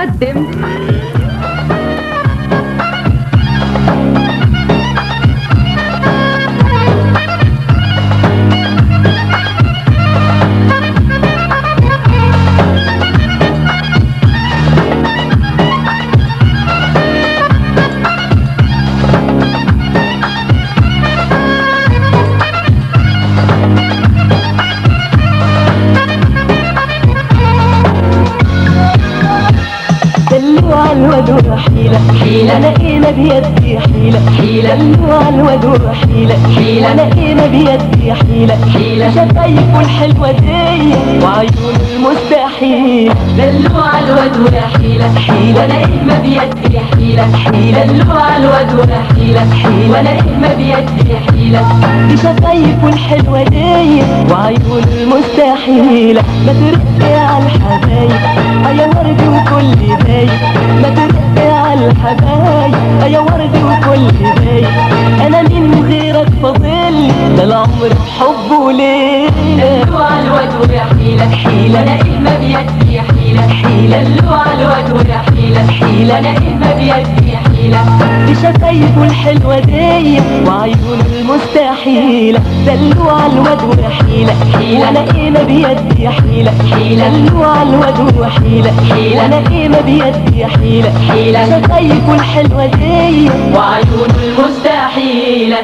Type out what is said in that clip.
تقدم دلوع الواد حيلة حيلة لقينا بيدي حيلة حيلة دلوع الواد حيلة حيلة لقينا بيدي حيلة حيلة شفايفه الحلوة دي وعيون المستحيل دلوع الواد حيلة حيلة لقينا بيدي حيلة حيلة دلوع الواد حيلة حيلة لقينا بيدي حيلة شفايفه الحلوة دي وعيون المستحيلة ما ترقي على الحبايب يا ورد وكل باي ما ترقي على الحبايب يا ورد وكل باي انا من غيرك فاضل ده العمر بحبه ليه دلوع الواد حيلة حيلة لقينا بيدي حيلة حيلة دلوع الواد حيلة حيلة لقينا بيدي حيلة بشفايفه الحلوة دي وعيون المستحيلة دلوع الواد حيلة حيلة لقينا بيدي حيلة حيلة دلوع الواد حيلة حيلة لقينا بيدي حيلة حيلة شفايفه الحلوة دي وعيون المستحيلة